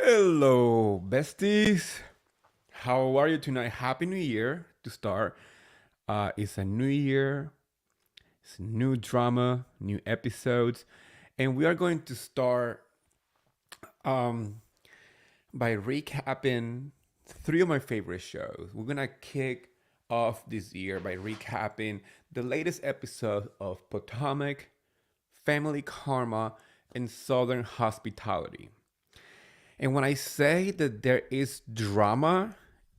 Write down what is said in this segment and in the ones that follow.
Hello, besties. How are you tonight? Happy New Year to start. It's a new year, it's new drama, new episodes, and we are going to start um, by recapping three of my favorite shows. We're gonna kick off this year by recapping the latest episode of Potomac, Family Karma, and Southern Hospitality. And when I say that there is drama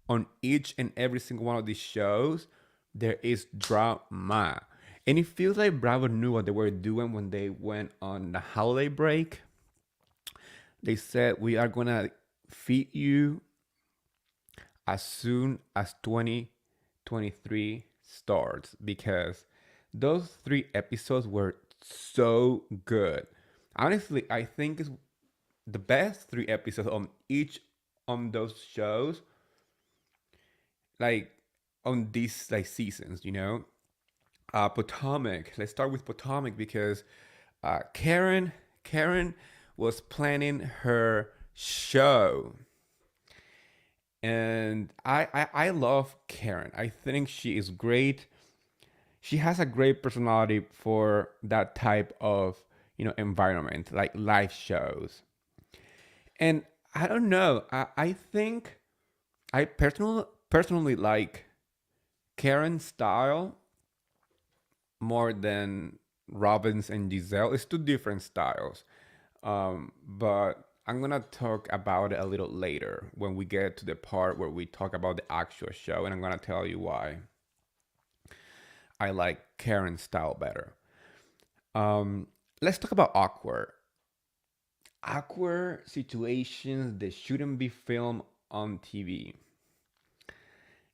on each and every single one of these shows, there is drama. And it feels like Bravo knew what they were doing when they went on the holiday break. They said, we are going to feed you as soon as 2023 starts because those three episodes were so good. Honestly, I think it's the best three episodes on each on those shows, like on these like seasons, Potomac. Let's start with Potomac because Karen was planning her show, and I love Karen. I think she is great. She has a great personality for that type of environment, like live shows. And I don't know. I think I personally like Karen's style more than Robin's and Giselle. It's two different styles. But I'm gonna talk about it a little later when we get to the part where we talk about the actual show, and I'm gonna tell you why I like Karen's style better. Let's talk about awkward situations that shouldn't be filmed on TV.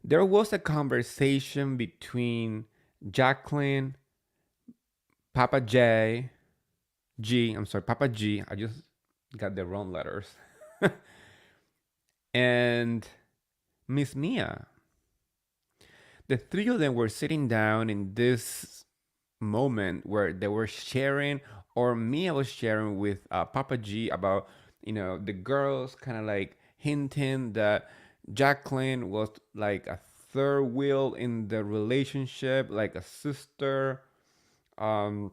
There was a conversation between Jacqueline, Papa J, I'm sorry, Papa G. I just got the wrong letters. And Miss Mia. The three of them were sitting down in this moment where they were sharing, or Mia was sharing with Papa G about, the girls kind of like hinting that Jacqueline was like a third wheel in the relationship, like um,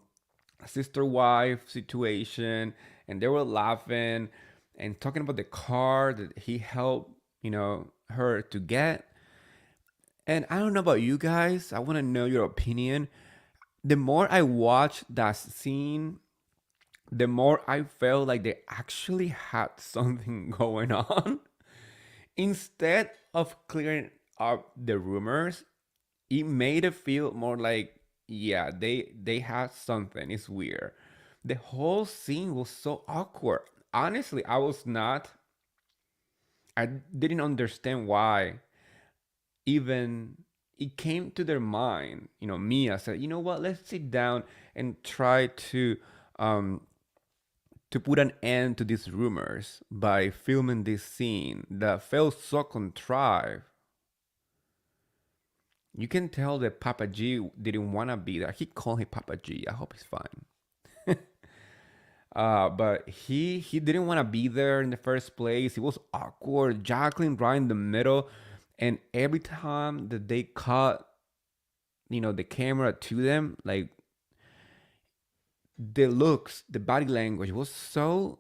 a sister wife situation, and they were laughing and talking about the car that he helped, her to get. And I don't know about you guys. I want to know your opinion. The more I watched that scene, the more I felt like they actually had something going on. Instead of clearing up the rumors, it made it feel more like, yeah, they had something. It's weird. The whole scene was so awkward. Honestly, I didn't understand why even it came to their mind. Mia said, you know what, let's sit down and try um to put an end to these rumors by filming this scene that felt so contrived. You can tell that Papa G didn't want to be there. He called him Papa G. I hope he's fine. But he didn't want to be there in the first place. It was awkward. Jacqueline right in the middle, and every time that they caught, the camera to them, like the looks, the body language was so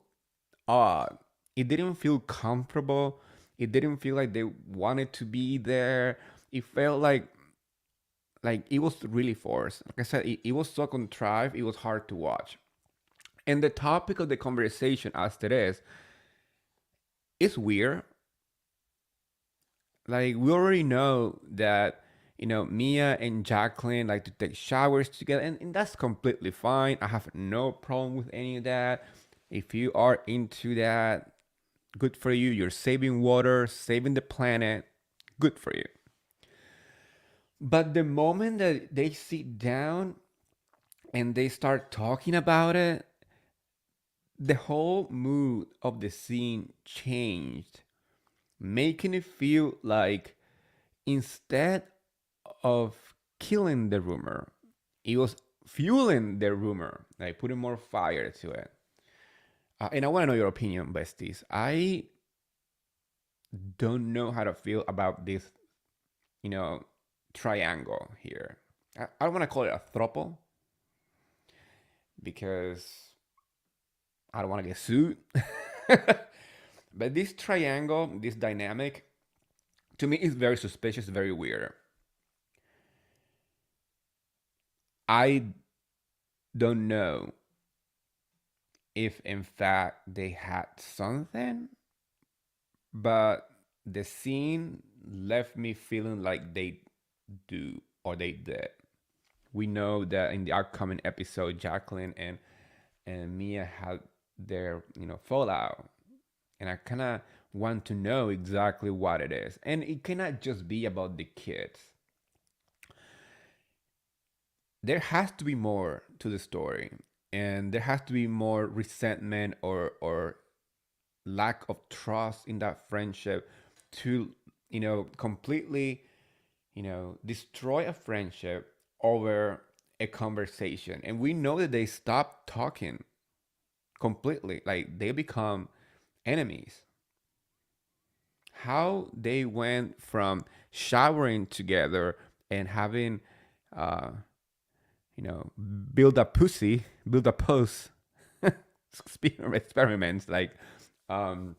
odd. It didn't feel comfortable. It didn't feel like they wanted to be there. It felt like it was really forced. Like I said, it was so contrived. It was hard to watch. And the topic of the conversation, as it is weird. Like we already know that Mia and Jacqueline like to take showers together, and that's completely fine. I have no problem with any of that. If you are into that, good for you. You're saving water, saving the planet. Good for you. But the moment that they sit down and they start talking about it, the whole mood of the scene changed, making it feel like instead of killing the rumor, it was fueling the rumor, like putting more fire to it. And I want to know your opinion, besties. I don't know how to feel about this, you know, triangle here. I don't want to call it a throuple because I don't want to get sued. But this triangle, this dynamic, to me is very suspicious, very weird. I don't know if in fact they had something, but the scene left me feeling like they do or they did. We know that in the upcoming episode, Jacqueline and Mia had their fallout, and I kind of want to know exactly what it is. And it cannot just be about the kids. There has to be more to the story, and there has to be more resentment or lack of trust in that friendship to completely destroy a friendship over a conversation. And we know that they stopped talking completely, like they become enemies. How they went from showering together and having uh you know build a pussy, build a pose experiments, um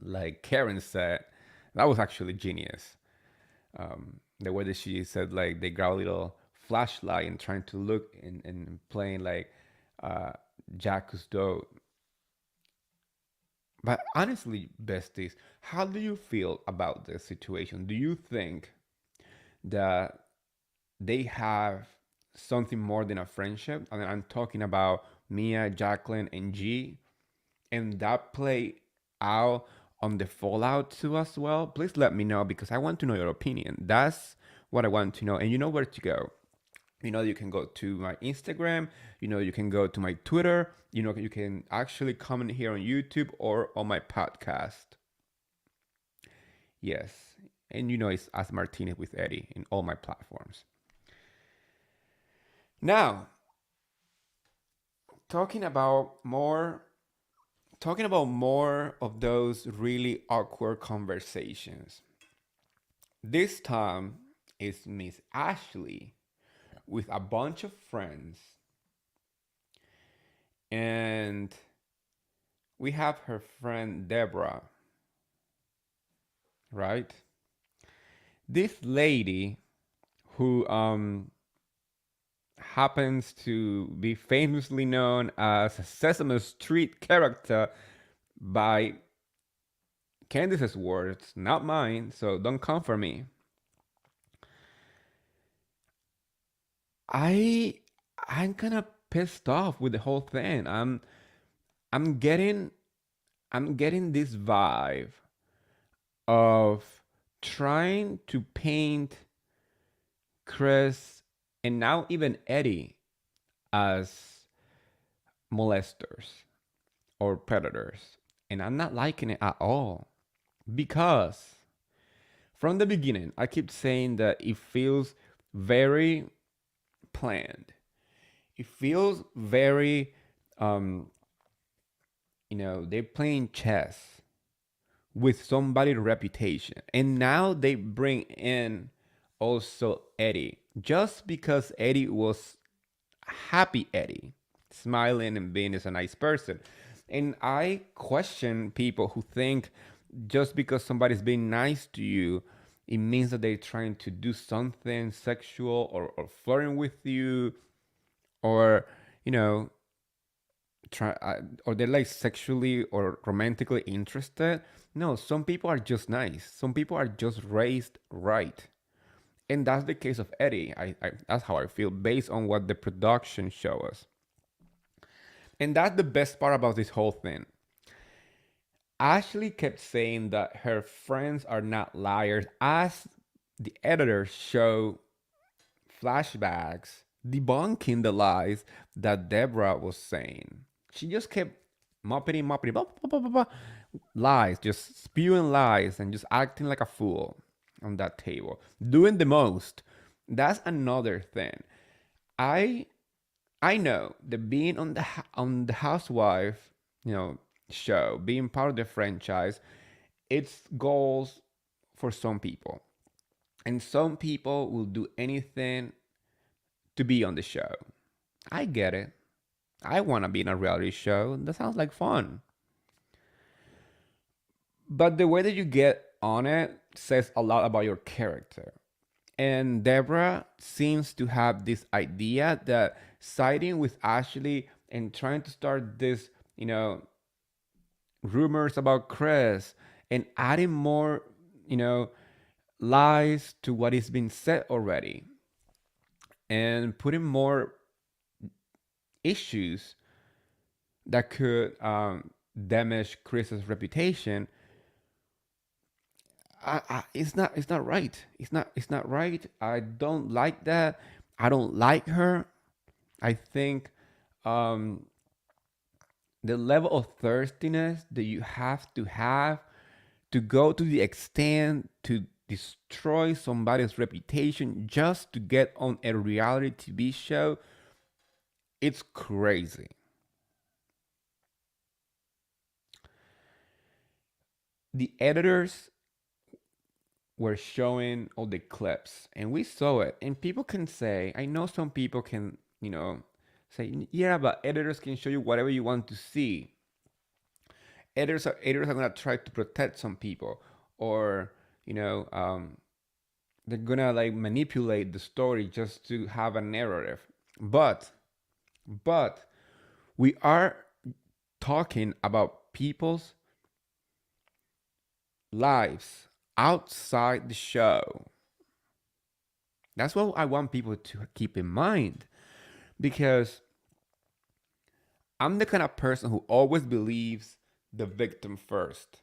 like Karen said, that was actually genius. The way that she said, like, they got a little flashlight and trying to look and playing like uh Jacques Cousteau. But honestly, besties, how do you feel about this situation? Do you think that they have something more than a friendship? I mean, I'm talking about Mia, Jacqueline, and G, and that play out on the fallout too as well. Please let me know because I want to know your opinion. That's what I want to know, and you know where to go. You can go to my Instagram. You can go to my Twitter. You can actually comment here on YouTube or on my podcast. Yes, and it's As Martinez with Eddie in all my platforms. Now, talking about more talking about more of those really awkward conversations. This time is Miss Ashley with a bunch of friends, and we have her friend Deborah, right? This lady who happens to be famously known as a Sesame Street character by Candace's words, not mine, so don't come for me. I I'm kind of pissed off with the whole thing. I'm getting I'm getting this vibe of trying to paint Chris and now even Eddie as molesters or predators. And I'm not liking it at all because from the beginning, I keep saying that it feels very planned. It feels very, um, they're playing chess with somebody's reputation. And now they bring in also Eddie just because Eddie was happy Eddie, smiling and being as a nice person. And I question people who think just because somebody's being nice to you, it means that they're trying to do something sexual or flirting with you or, you know, try or they're like sexually or romantically interested. No, some people are just nice. Some people are just raised right. And that's the case of Eddie. That's how I feel based on what the production show us. And that's the best part about this whole thing. Ashley kept saying that her friends are not liars as the editors show flashbacks debunking the lies that Deborah was saying. She just kept moppity, blah, blah, blah, blah, blah, lies, just spewing lies and just acting like a fool on that table, doing the most. That's another thing. I I know that being on the Housewife, show, being part of the franchise, it's goals for some people. And some people will do anything to be on the show. I get it. I want to be in a reality show. That sounds like fun. But the way that you get on it says a lot about your character. And Deborah seems to have this idea that siding with Ashley and trying to start this, rumors about Chris and adding more, you know, lies to what is being said already and putting more issues that could damage Chris's reputation. It's not right. It's not right. I don't like that. I don't like her. I think um, the level of thirstiness that you have to go to the extent to destroy somebody's reputation just to get on a reality TV show, it's crazy. The editors were showing all the clips and we saw it, and people can say, I know some people can, say, yeah, but editors can show you whatever you want to see. Editors are gonna try to protect some people, or you know um, they're gonna like manipulate the story just to have a narrative. But but we are talking about people's lives outside the show. That's what I want people to keep in mind, because I'm the kind of person who always believes the victim first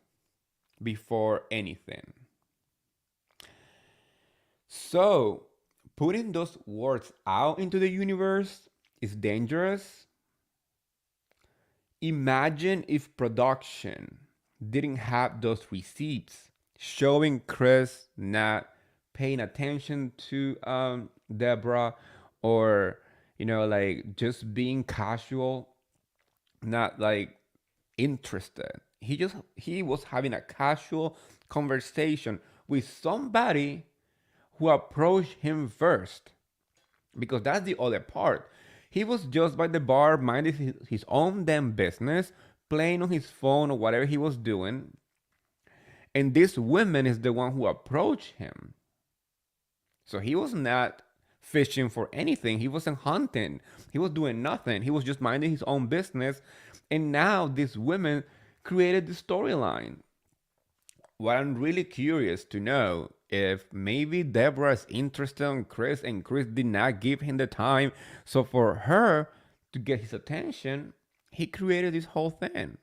before anything. So, putting those words out into the universe is dangerous. Imagine if production didn't have those receipts showing Chris not paying attention to Deborah, or like just being casual, not like interested. He was having a casual conversation with somebody who approached him first, because that's the other part. He was just by the bar, minding his own damn business, playing on his phone or whatever he was doing, and this woman is the one who approached him. So he was not fishing for anything. He wasn't hunting. He was doing nothing. He was just minding his own business. And now this woman created the storyline. What I'm really curious to know, if maybe Deborah is interested in Chris and Chris did not give him the time. So for her to get his attention, he created this whole thing.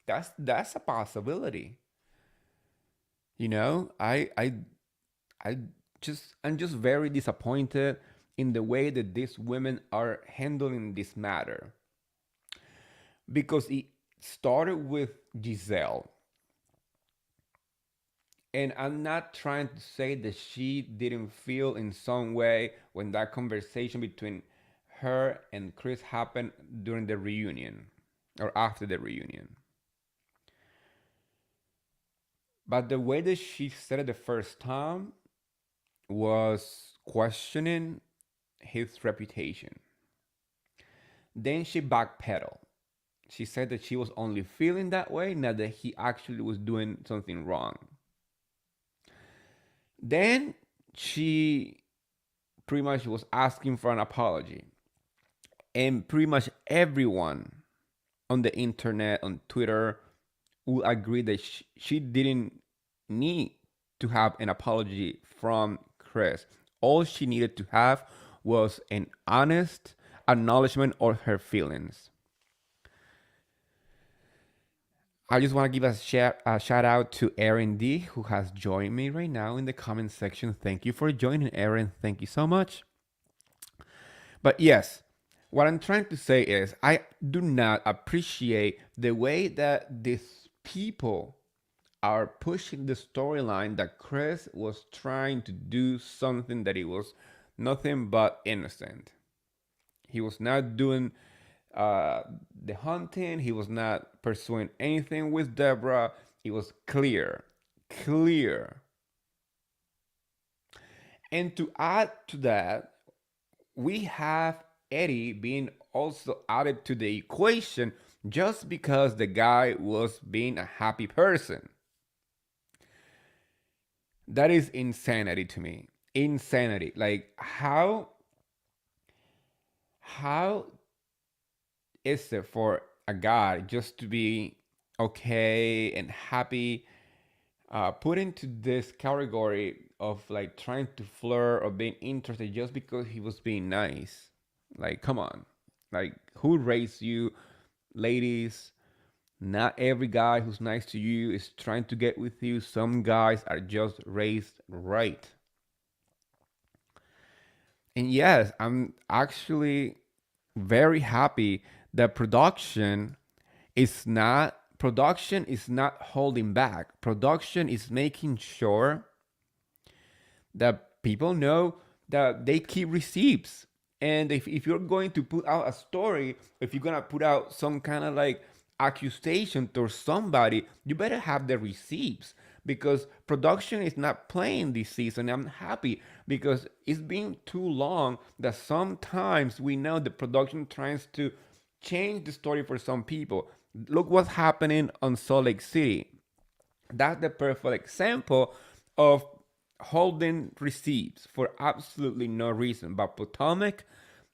That's a possibility. I I'm just very disappointed in the way that these women are handling this matter, because it started with Giselle. And I'm not trying to say that she didn't feel in some way when that conversation between her and Chris happened during the reunion or after the reunion. But the way that she said it the first time was questioning his reputation. Then she backpedaled. She said that she was only feeling that way, not that he actually was doing something wrong. Then she pretty much was asking for an apology. And pretty much everyone on the internet, on Twitter, will agree that she didn't need to have an apology from Chris. All she needed to have was an honest acknowledgement of her feelings. I just want to give a shout out to Aaron D, who has joined me right now in the comment section. Thank you for joining, Aaron. Thank you so much. But yes, what I'm trying to say is I do not appreciate the way that these people are pushing the storyline that Chris was trying to do something that he was nothing but innocent. He was not doing uh, the hunting. He was not pursuing anything with Deborah. It was clear, clear. And to add to that, we have Eddie being also added to the equation just because the guy was being a happy person. That is insanity to me. Insanity. Like how is it for a guy just to be okay and happy, put into this category of like trying to flirt or being interested just because he was being nice? Like, come on. Like, who raised you, ladies? Not every guy who's nice to you is trying to get with you. Some guys are just raised right. And yes, I'm actually very happy that production is not holding back. Production is making sure that people know that they keep receipts. And if you're going to put out a story, if you're gonna put out some kind of like accusation towards somebody, you better have the receipts, because production is not playing this season. I'm happy because it's been too long that sometimes we know the production tries to change the story for some people. Look what's happening on Salt Lake City. That's the perfect example of holding receipts for absolutely no reason. But Potomac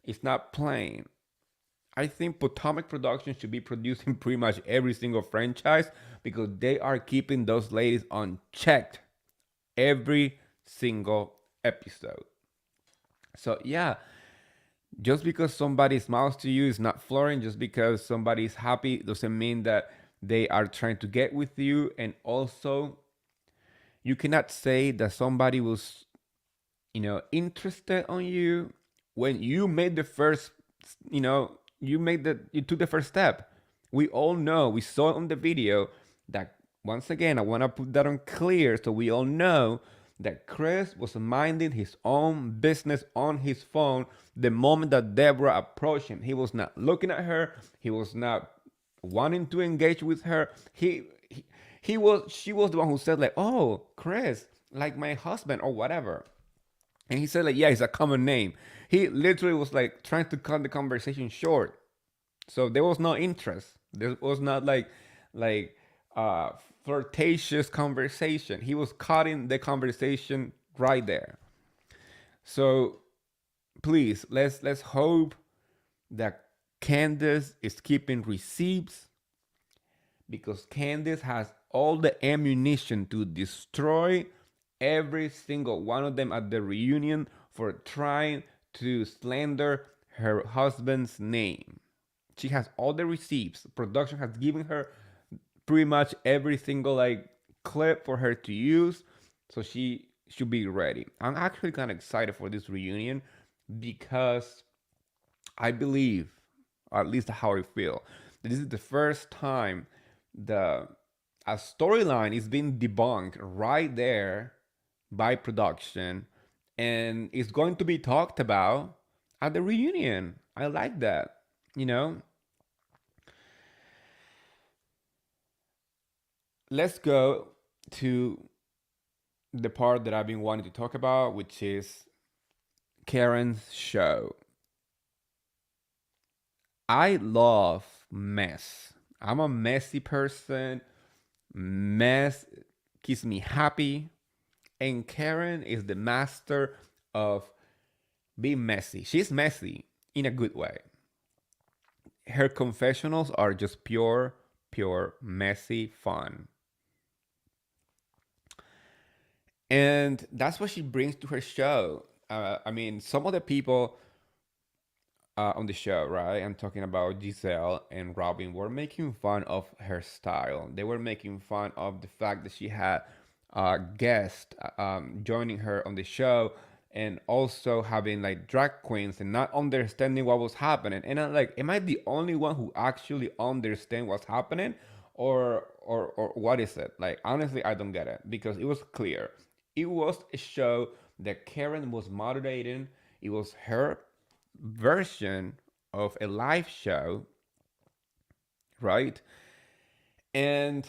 is not playing. I think Potomac production should be producing pretty much every single franchise because they are keeping those ladies unchecked every single episode. So yeah, just because somebody smiles to you is not flirting. Just because somebody is happy doesn't mean that they are trying to get with you. And also, you cannot say that somebody was, interested on you when you made the first, you took the first step. We all know, we saw on the video that, once again, I want to put that on clear so we all know that Chris was minding his own business on his phone the moment that Deborah approached him. He was not looking at her. He was not wanting to engage with her. He was she was the one who said like, "Oh, Chris, like my husband or whatever." And he said like, "Yeah, it's a common name." He literally was like trying to cut the conversation short. So there was no interest. There was not like uh flirtatious conversation. He was cutting the conversation right there. So please, let's hope that Candace is keeping receipts, because Candace has all the ammunition to destroy every single one of them at the reunion for trying to slander her husband's name. She has all the receipts. Production has given her pretty much every single like clip for her to use, so she should be ready. I'm actually kind of excited for this reunion because I believe, or at least how I feel, that this is the first time the a storyline is being debunked right there by production, and it's going to be talked about at the reunion. I like that. You know, let's go to the part that I've been wanting to talk about, which is Karen's show. I love mess. I'm a messy person. Mess keeps me happy. And Karen is the master of being messy. She's messy in a good way. Her confessionals are just pure, messy fun. And that's what she brings to her show. I mean, some of the people on the show, right? I'm talking about Giselle and Robin, were making fun of her style. They were making fun of the fact that she had guests joining her on the show, and also having like drag queens and not understanding what was happening. And I'm like, am I the only one who actually understand what's happening, or what is it? Like, honestly, I don't get it, because it was clear. It was a show that Karen was moderating. It was her version of a live show, right? And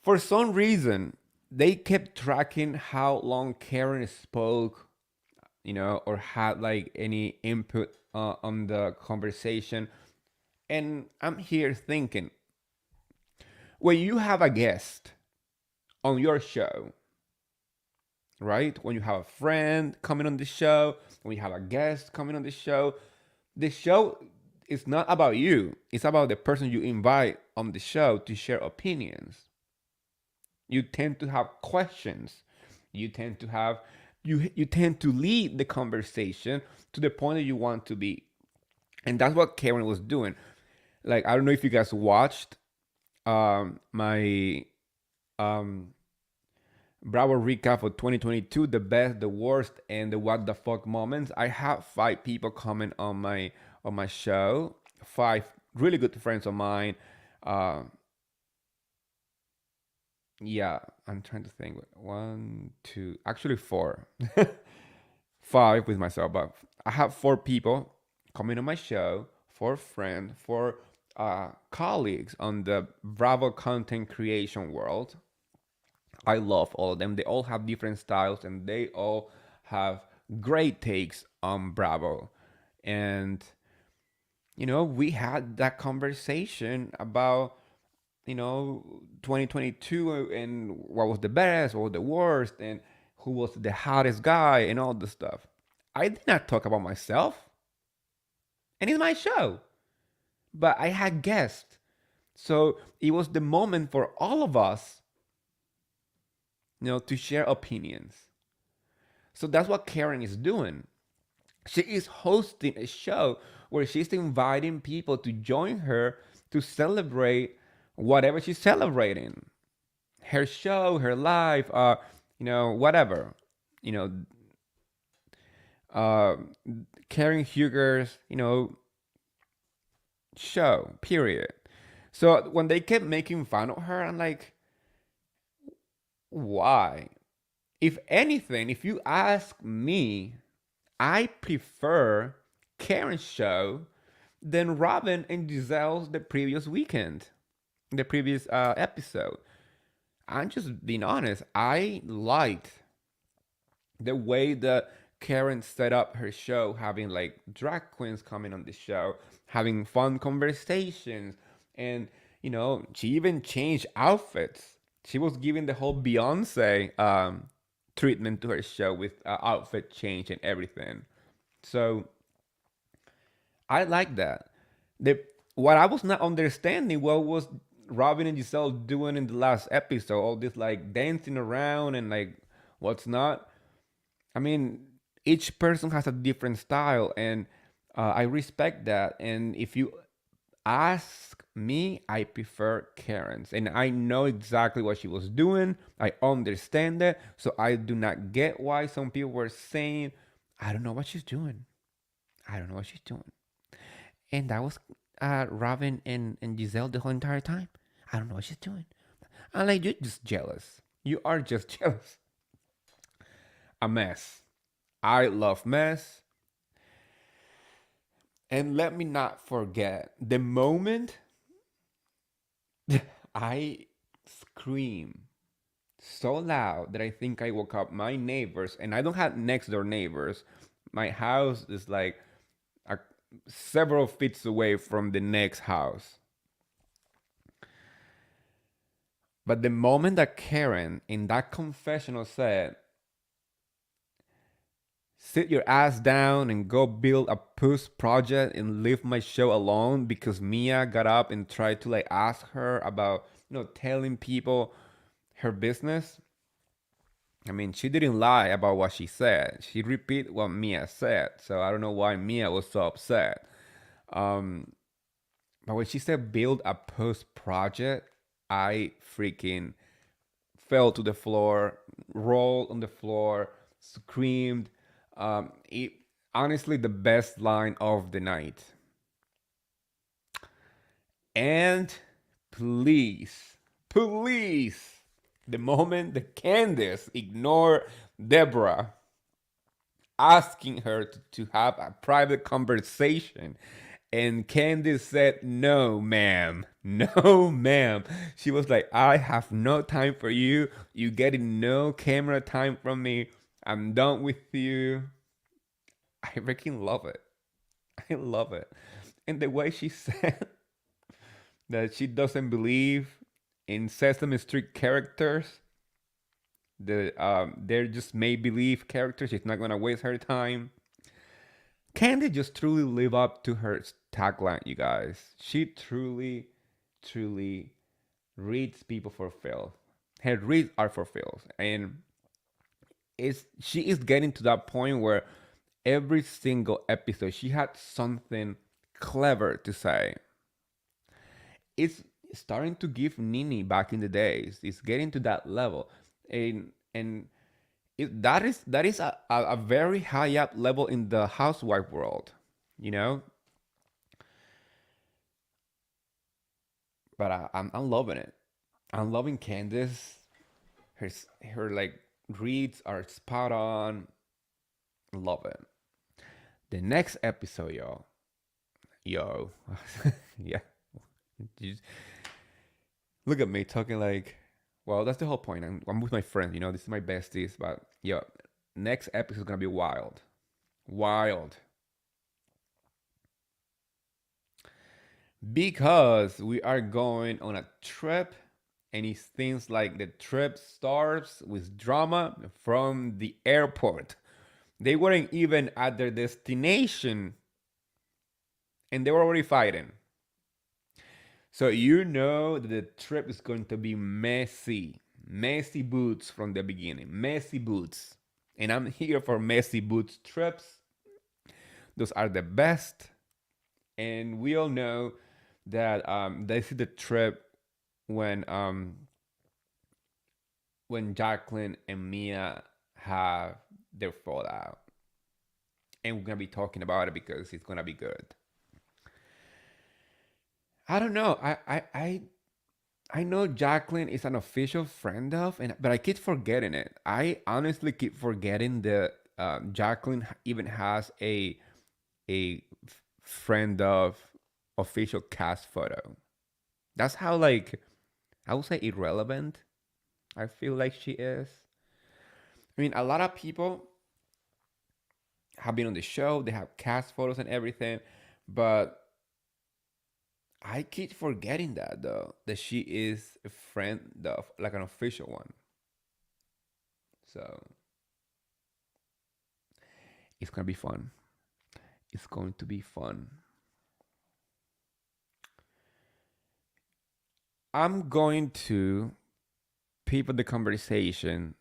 for some reason, they kept tracking how long Karen spoke, or had like any input on the conversation. And I'm here thinking, when you have a guest on your show, right? When you have a friend coming on the show, when you have a guest coming on the show is not about you. It's about the person you invite on the show to share opinions. You tend to have questions. You tend to have you tend to lead the conversation to the point that you want to be. And that's what Karen was doing. Like, I don't know if you guys watched my um Bravo recap of 2022, the best, the worst, and the what the fuck moments. I have five people comment on my show. Five really good friends of mine. Uh, yeah, I'm trying to think. One, two, actually four, five with myself, but I have four people coming on my show. Four friends, four colleagues on the Bravo content creation world. I love all of them. They all have different styles and they all have great takes on Bravo. And, we had that conversation about, 2022 and what was the best, what was the worst, and who was the hottest guy and all the stuff. I did not talk about myself, and it's my show, but I had guests. So it was the moment for all of us, to share opinions. So that's what Karen is doing. She is hosting a show where she's inviting people to join her to celebrate whatever she's celebrating. Her show, her life, whatever. You know, uh, Karen Huger's, show, period. So when they kept making fun of her, I'm like, why? If anything, if you ask me, I prefer Karen's show than Robin and Giselle's the previous weekend, the previous episode. I'm just being honest. I liked the way that Karen set up her show, having like drag queens coming on the show, having fun conversations, and she even changed outfits. She was giving the whole Beyonce treatment to her show with outfit change and everything. So I like that. The what I was not understanding what was Robin and Giselle doing in the last episode, all this like dancing around and like what's not. I mean, each person has a different style, and I respect that. And if you ask me, I prefer Karen's, and I know exactly what she was doing. I understand that, so I do not get why some people were saying, "I don't know what she's doing. I don't know what she's doing." And that was Robin and Giselle the whole entire time. I don't know what she's doing. I'm like, you're just jealous. You are just jealous. A mess. I love mess. And let me not forget the moment I scream so loud that I think I woke up my neighbors, and I don't have next door neighbors. My house is like a, several feet away from the next house. But the moment that Karen in that confessional said, sit your ass down and go build a puss project and leave my show alone, because Mia got up and tried to like ask her about, telling people her business. I mean, she didn't lie about what she said. She repeated what Mia said. So I don't know why Mia was so upset. Um, but when she said build a post project, I freaking fell to the floor, rolled on the floor, screamed. It honestly the best line of the night. And please, please, the moment that Candace ignored Deborah asking her to have a private conversation And Candice said, "No, ma'am. No, ma'am." She was like, "I have no time for you. You getting no camera time from me. I'm done with you." I freaking love it. I love it. And the way she said that she doesn't believe in Sesame Street characters, they're just make believe characters. She's not gonna waste her time. Candy just truly live up to her tagline, you guys. She truly, truly reads people for filth. Her reads are for filth, and she is getting to that point where every single episode she had something clever to say. It's starting to give Nini back in the days. It's getting to that level, and that is a very high up level in the housewife world, you know. But I'm loving it. I'm loving Candace. Her her like reads are spot on. Love it. The next episode, yo, yeah. You look at me talking like, well, that's the whole point. I'm with my friends, this is my besties, but yo, next episode is gonna be wild, wild, because we are going on a trip, and it seems like the trip starts with drama from the airport. They weren't even at their destination, and they were already fighting. So you know that the trip is going to be messy. Messy boots from the beginning. Messy boots. And I'm here for messy boots trips. Those are the best. And we all know that this is the trip when Jacqueline and Mia have their fallout. And we're gonna be talking about it because it's gonna be good. I don't know. I know Jacqueline is an official friend of, but I keep forgetting it. I honestly keep forgetting that Jacqueline even has a friend of official cast photo. That's how, like, I would say irrelevant I feel like she is. I mean, a lot of people have been on the show. They have cast photos and everything, but I keep forgetting that though that she is a friend of like an official one. So it's gonna be fun. It's going to be fun. I'm going to pivot the conversation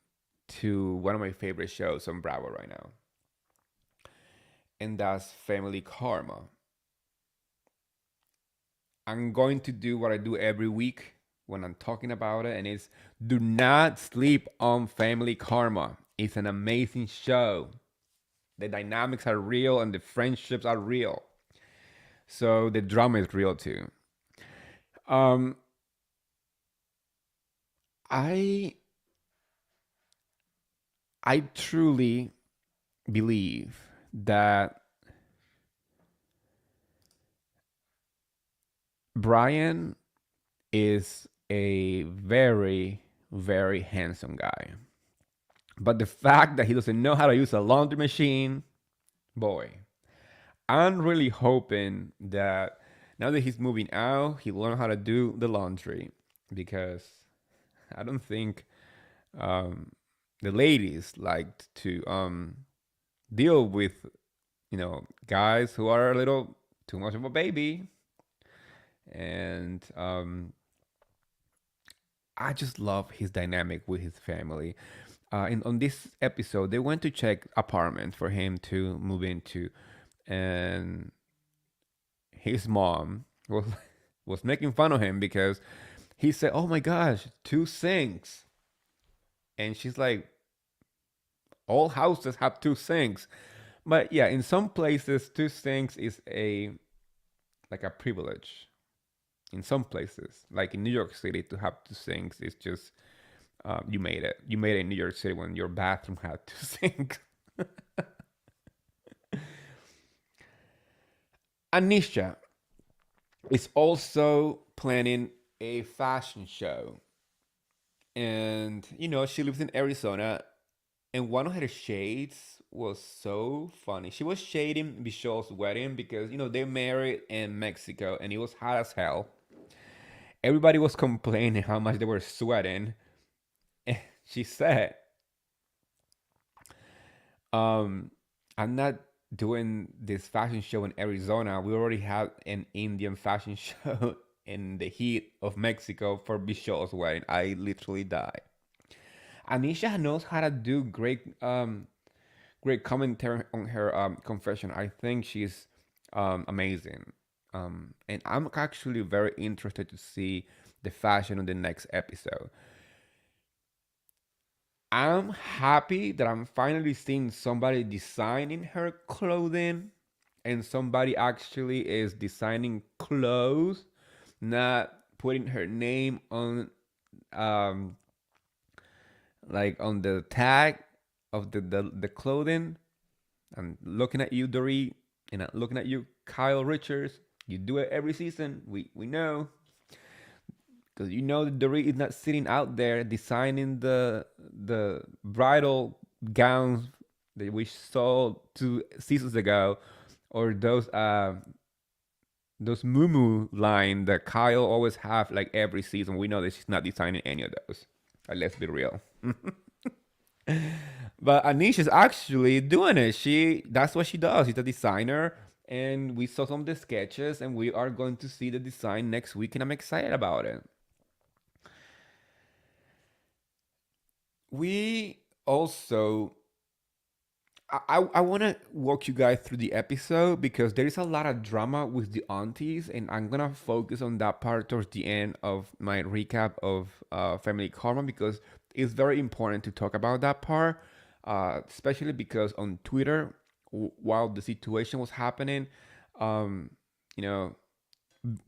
to one of my favorite shows on Bravo right now, and that's Family Karma. I'm going to do what I do every week when I'm talking about it, and it's do not sleep on Family Karma. It's an amazing show. The dynamics are real and the friendships are real. So the drama is real too. Um, I I truly believe that Brian is a very, very handsome guy. But the fact that he doesn't know how to use a laundry machine, boy, I'm really hoping that now that he's moving out, he learn how to do the laundry because I don't think um, the ladies like to deal with guys who are a little too much of a baby, and I just love his dynamic with his family. And on this episode, they went to check apartment for him to move into, and his mom was making fun of him because he said, "Oh my gosh, two sinks," and she's like, "All houses have two sinks," but yeah, in some places, two sinks is a like a privilege. In some places, like in New York City, to have two sinks is just you made it. You made it in New York City when your bathroom had two sinks. Anisha, is also planning a fashion show. And, she lives in Arizona. And one of her shades was so funny. She was shading Bichol's wedding because, they married in Mexico and it was hot as hell. Everybody was complaining how much they were sweating. And she said, um, I'm not doing this fashion show in Arizona. We already had an Indian fashion show in the heat of Mexico for Bichol's wedding. I literally died. Anisha knows how to do great commentary on her confession. I think she's amazing. And I'm actually very interested to see the fashion on the next episode. I'm happy that I'm finally seeing somebody designing her clothing and somebody actually is designing clothes, not putting her name on um like on the tag of the clothing. I'm looking at you, Dorit, and I'm looking at you, Kyle Richards. You do it every season. We know because that Dorit is not sitting out there designing the bridal gowns that we saw 2 seasons ago, or those muumuu line that Kyle always have like every season. We know that she's not designing any of those. Let's be real. But Anish is actually doing it. That's what she does. She's a designer, and we saw some of the sketches, and we are going to see the design next week, and I'm excited about it. We also I want to walk you guys through the episode because there is a lot of drama with the aunties, and I'm gonna focus on that part towards the end of my recap of Family Karma because it's very important to talk about that part, especially because on Twitter, while the situation was happening, um, you know,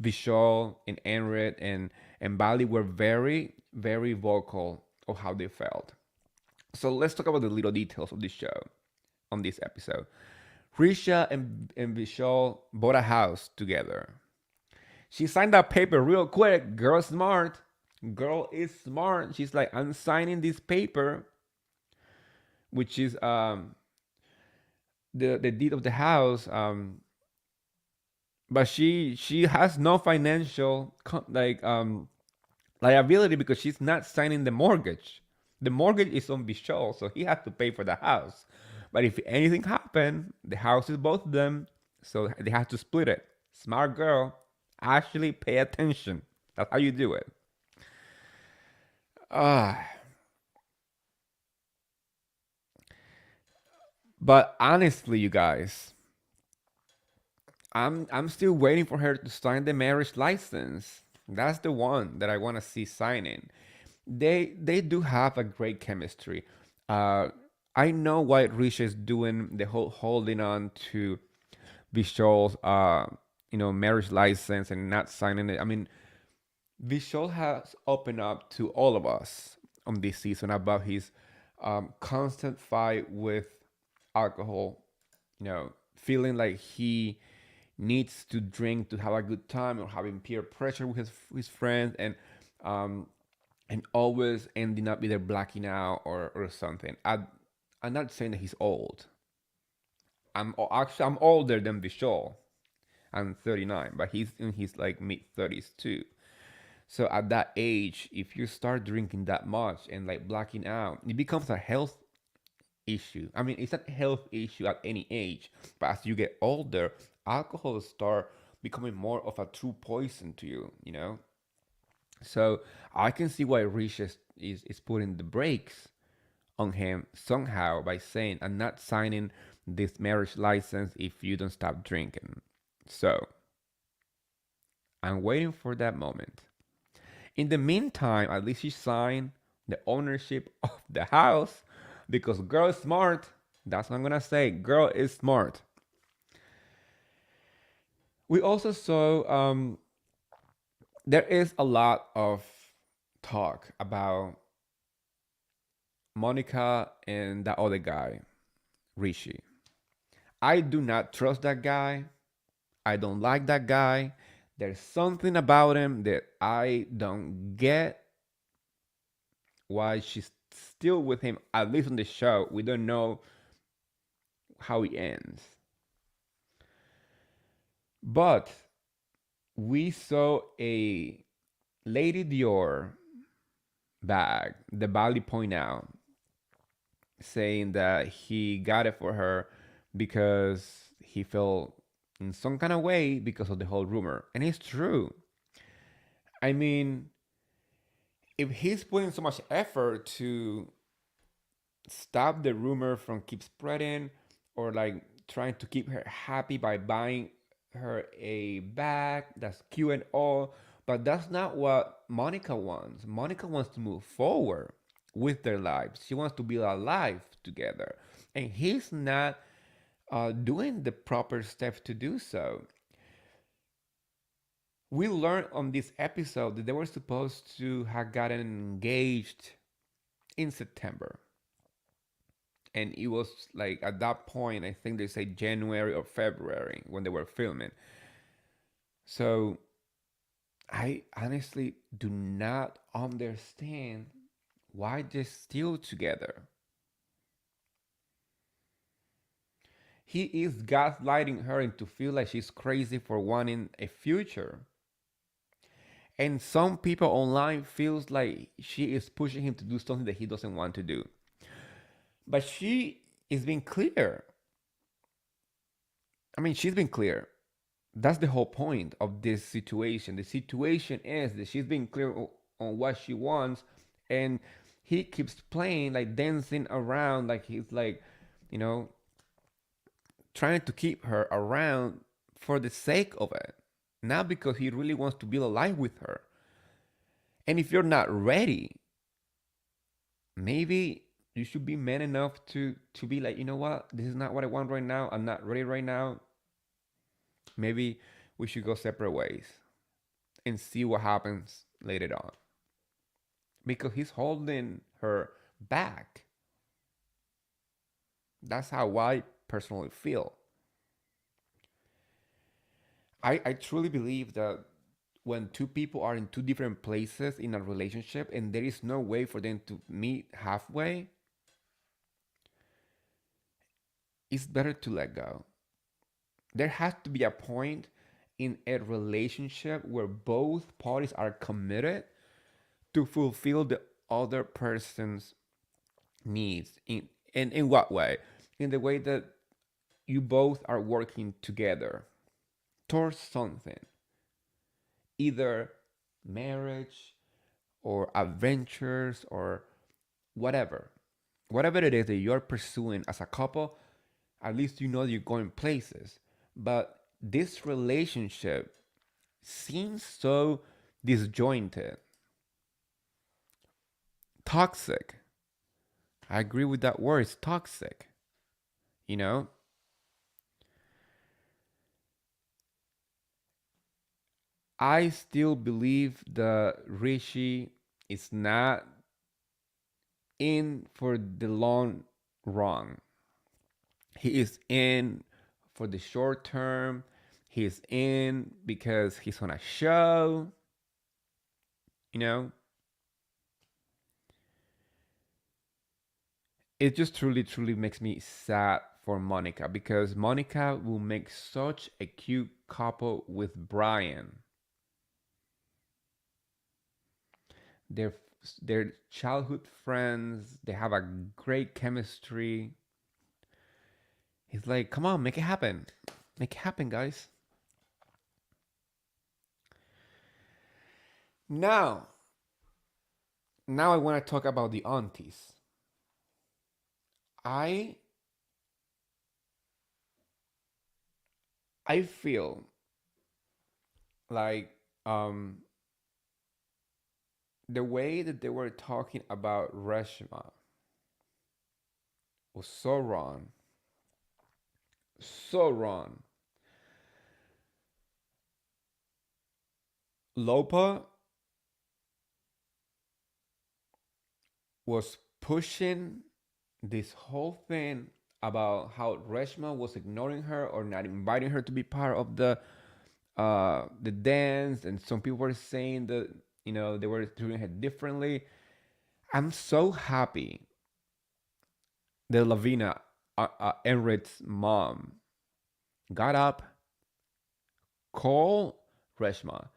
Vishal and Enred and Bali were very very vocal of how they felt. So let's talk about the little details of this show on this episode. Risha and Vishal bought a house together. She signed that paper real quick. Girl smart. Girl is smart. She's like, I'm signing this paper, which is the deed of the house. But she has no financial liability because she's not signing the mortgage. The mortgage is on Vishal, so he has to pay for the house. But if anything happened, the house is both of them, so they have to split it. Smart girl. Actually, pay attention. That's how you do it. Ah, but honestly, you guys, I'm still waiting for her to sign the marriage license. That's the one that I want to see signing. They do have a great chemistry. Uh, I know why Risha is doing the whole holding on to Vishal's marriage license and not signing it. I mean, Vishal has opened up to all of us on this season about his constant fight with alcohol. Feeling like he needs to drink to have a good time or having peer pressure with his friends um, and always ending up either blacking out or something. I'm not saying that he's old. I'm older than Vishal. I'm 39, but he's in his like mid 30s too. So at that age, if you start drinking that much and like blacking out, it becomes a health issue. I mean, it's a health issue at any age, but as you get older, alcohol start becoming more of a true poison to you. So I can see why Rich is putting the brakes on him somehow by saying, I'm not signing this marriage license if you don't stop drinking. So I'm waiting for that moment. In the meantime, at least she signed the ownership of the house because girl is smart. That's what I'm gonna say. Girl is smart. We also saw there is a lot of talk about Monica and that other guy, Rishi. I do not trust that guy. I don't like that guy. There's something about him that I don't get why she's still with him, at least on the show. We don't know how he ends. But we saw a Lady Dior bag, the Bali point out, saying that he got it for her because he felt in some kind of way because of the whole rumor. And it's true. I mean, if he's putting so much effort to stop the rumor from keep spreading, or like trying to keep her happy by buying her a bag that's cute and all, but that's not what Monica wants. Monica wants to move forward with their lives. She wants to build a life together, and he's not doing the proper steps to do so. We learned on this episode that they were supposed to have gotten engaged in September, and it was like at that point, I think they say January or February when they were filming. So I honestly do not understand why they're still together. He is gaslighting her into feel like she's crazy for wanting a future. And some people online feels like she is pushing him to do something that he doesn't want to do. But she is being clear. I mean, she's been clear. That's the whole point of this situation. The situation is that she's being clear on what she wants, and he keeps playing like dancing around, like he's like, you know, trying to keep her around for the sake of it, not because he really wants to build a life with her. And if you're not ready, maybe you should be man enough to be like, you know what, this is not what I want right now. I'm not ready right now. Maybe we should go separate ways and see what happens later on. Because he's holding her back. That's how I personally feel. I truly believe that when two people are in two different places in a relationship and there is no way for them to meet halfway, it's better to let go. There has to be a point in a relationship where both parties are committed to fulfill the other person's needs. In what way? In the way that you both are working together towards something, either marriage or adventures or whatever. Whatever it is that you're pursuing as a couple, at least you know you're going places. But this relationship seems so disjointed, toxic. I agree with that word. It's toxic. You know, I still believe that Rishi is not in for the long run. He is in for the short term. He's in because he's on a show. You know, it just truly, truly makes me sad for Monica because Monica will make such a cute couple with Brian. They're they're childhood friends. They have a great chemistry. He's like, come on, make it happen. Make it happen, guys. Now, now I want to talk about the aunties. I I feel like the way that they were talking about Reshma was so wrong. So wrong. Lopa was pushing this whole thing about how Reshma was ignoring her or not inviting her to be part of the dance, and some people were saying that they were doing it differently. I'm so happy that Lavina, Enrich's mom, got up, called Reshma,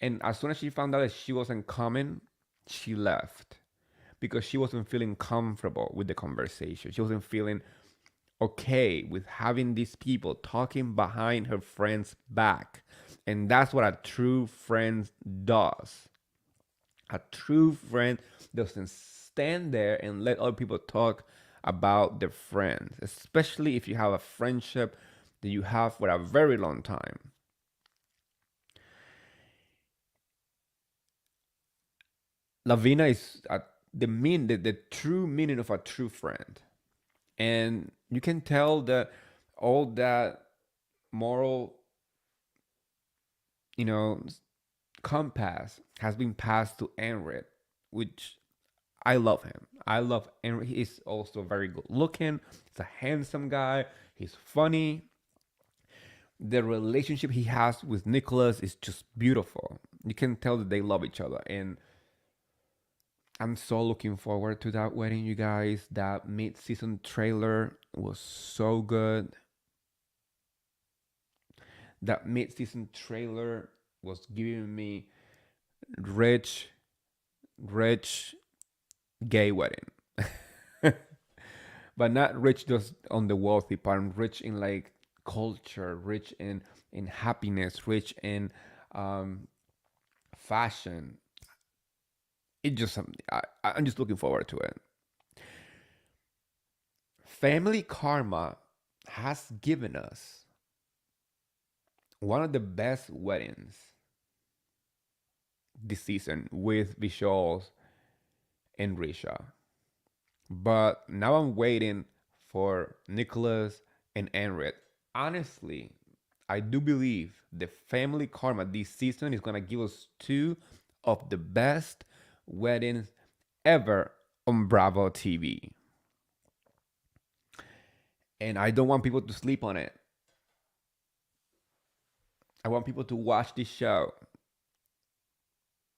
and as soon as she found out that she wasn't coming, she left because she wasn't feeling comfortable with the conversation. She wasn't feeling okay with having these people talking behind her friend's back. And that's what a true friend does. A true friend doesn't stand there and let other people talk about their friends, especially if you have a friendship that you have for a very long time. Lavina is the true meaning of a true friend. And you can tell that all that moral, you know, compass has been passed to Enred, which I love him. I love Enred. He's also very good looking. He's a handsome guy. He's funny. The relationship he has with Nicholas is just beautiful. You can tell that they love each other. And I'm so looking forward to that wedding, you guys. That mid-season trailer was so good. That mid-season trailer was giving me rich, rich gay wedding. But not rich just on the wealthy part. Rich in like culture, rich in happiness, rich in um, fashion. It just I'm just looking forward to it. Family Karma has given us one of the best weddings this season with Vishals and Risha. But now I'm waiting for Nicholas and Enred. Honestly, I do believe the family karma this season is gonna give us two of the best weddings ever on Bravo TV. And I don't want people to sleep on it. I want people to watch this show.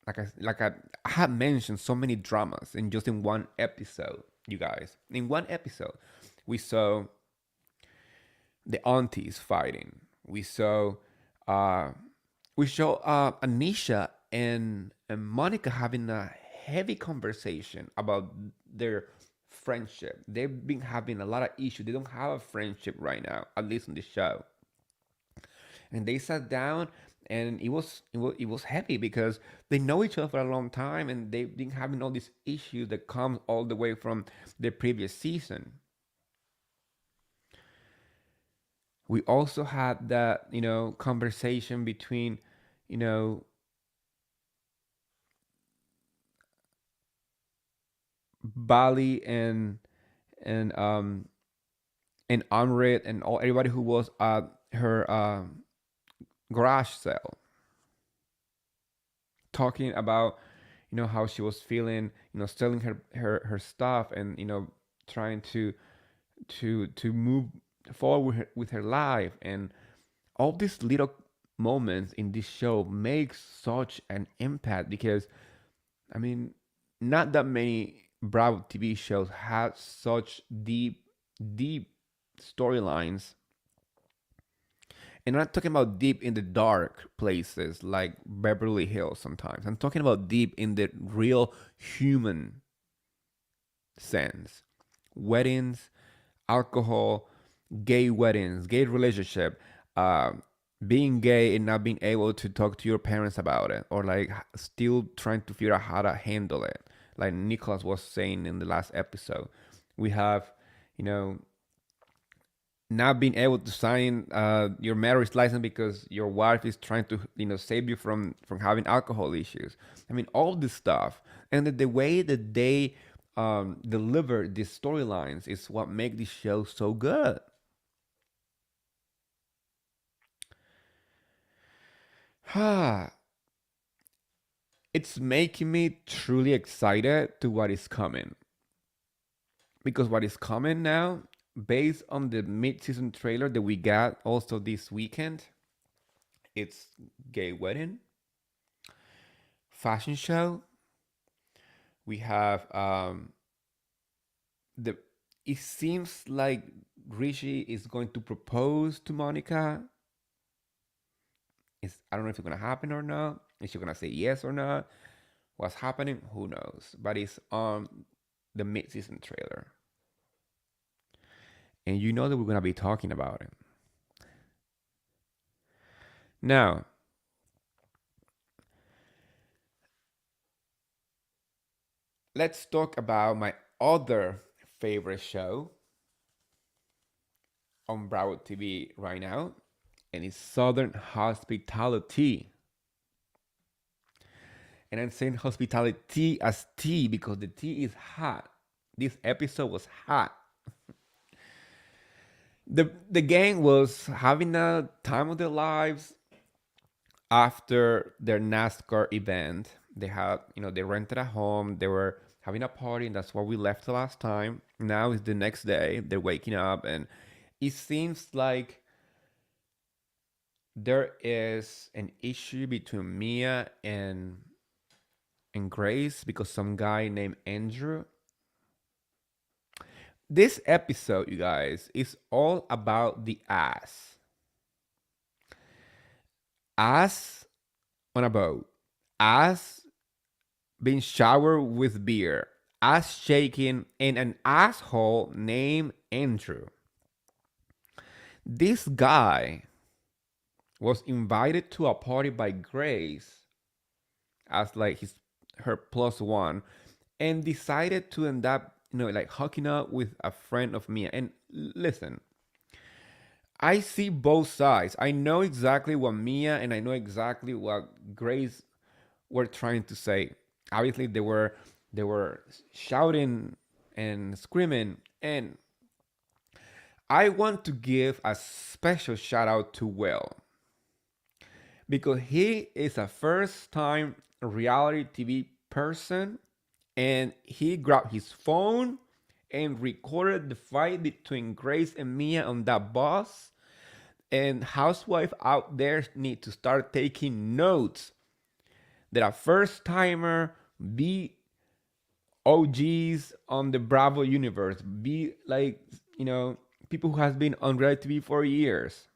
I have mentioned so many dramas in just in one episode, you guys. In one episode, we saw the aunties fighting. Uh we saw Anisha and Monica having a heavy conversation about their friendship. They've been having a lot of issues. They don't have a friendship right now, at least on the show. And they sat down, and it was heavy because they know each other for a long time, and they've been having all these issues that come all the way from the previous season. We also had that conversation between you know Bali and and Amrit and all everybody who was at her garage sale, talking about how she was feeling, selling her stuff, and trying to move forward with her life. And all these little moments in this show makes such an impact because I mean, not that many Bravo TV shows have such deep storylines. And I'm not talking about deep in the dark places like Beverly Hills sometimes. I'm talking about deep in the real human sense. Weddings, alcohol, gay weddings, gay relationship, uh, being gay and not being able to talk to your parents about it, or like still trying to figure out how to handle it. Like Nicholas was saying in the last episode, we have, you know, not being able to sign your marriage license because your wife is trying to, save you from having alcohol issues. I mean, all this stuff, and the way that they deliver these storylines is what make this show so good. It's making me truly excited to what is coming. Because what is coming now, based on the mid-season trailer that we got also this weekend, It's gay wedding, fashion show. We have the. It seems like Richie is going to propose to Monica. I don't know if it's gonna happen or not. Is she gonna say yes or not? What's happening? Who knows? But it's on the mid-season trailer, and you know that we're gonna be talking about it. Now, let's talk about my other favorite show on Bravo TV right now, and it's Southern Hospitality. And I'm saying hospitality as tea because the tea is hot. This episode was hot. The gang was having a time of their lives after their NASCAR event. They had, they rented a home. They were having a party, and that's where we left the last time. Now is the next day. They're waking up, and it seems like there is an issue between Mia and Grace because some guy named Andrew. This episode, you guys, is all about the ass. Ass on a boat. Ass being showered with beer. Ass shaking and an asshole named Andrew. This guy was invited to a party by Grace as like her plus one, and decided to end up, like hooking up with a friend of Mia. And listen, I see both sides. I know exactly what Mia and I know exactly what Grace were trying to say. Obviously, they were shouting and screaming, and I want to give a special shout out to Will because he is a first time reality TV person, and he grabbed his phone and recorded the fight between Grace and Mia on that bus. And housewife out there need to start taking notes that a first timer be OGs on the Bravo universe, be like, people who has been on reality TV for years.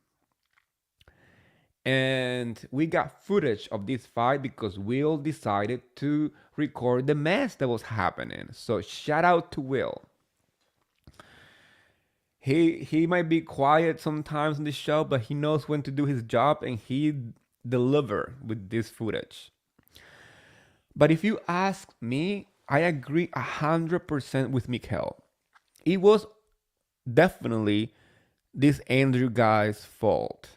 And we got footage of this fight because Will decided to record the mess that was happening. So shout out to Will. He might be quiet sometimes in the show, but he knows when to do his job, and he deliver with this footage. But if you ask me, I agree 100% with Mikhail. It was definitely this Andrew guy's fault.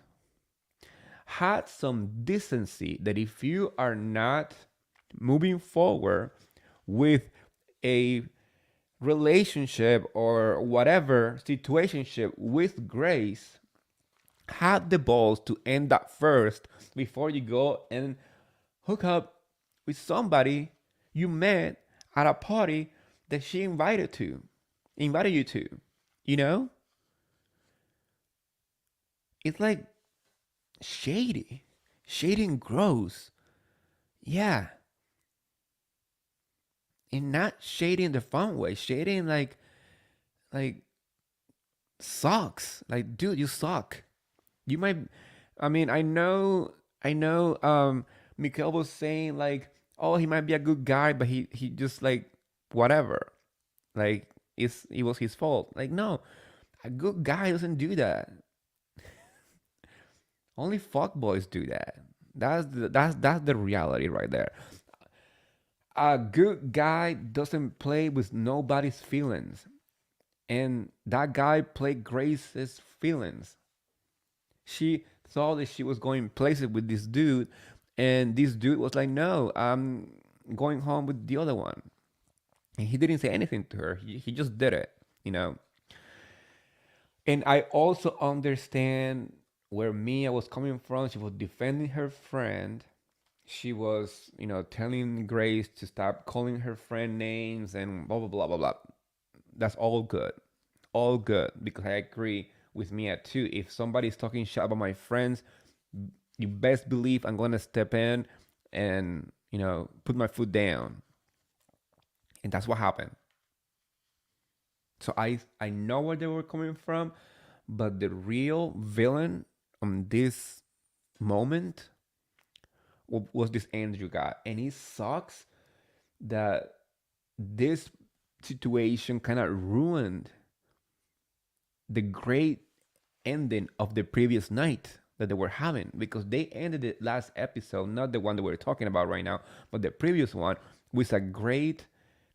Had some decency that if you are not moving forward with a relationship or whatever situationship with Grace, have the balls to end that first before you go and hook up with somebody you met at a party that she invited you to. You know? It's like shady and gross. Yeah. And not shady in the fun way. Shady in like sucks. Like, dude, you suck. You might I mean, I know Mikael was saying like, oh, he might be a good guy, but he just like whatever. Like it was his fault. Like, no, a good guy doesn't do that. Only fuck boys do that. That's the reality right there. A good guy doesn't play with nobody's feelings. And that guy played Grace's feelings. She thought that she was going places with this dude, and this dude was like, no, I'm going home with the other one. And he didn't say anything to her. He just did it. And I also understand where Mia was coming from. She was defending her friend. She was, telling Grace to stop calling her friend names and blah, blah, blah, blah, blah. That's all good. All good. Because I agree with Mia too. If somebody's talking shit about my friends, you best believe I'm gonna step in and put my foot down. And that's what happened. So I know where they were coming from, but the real villain on this moment was this Andrew guy, and it sucks that this situation kind of ruined the great ending of the previous night that they were having, because they ended the last episode, not the one that we're talking about right now, but the previous one, with a great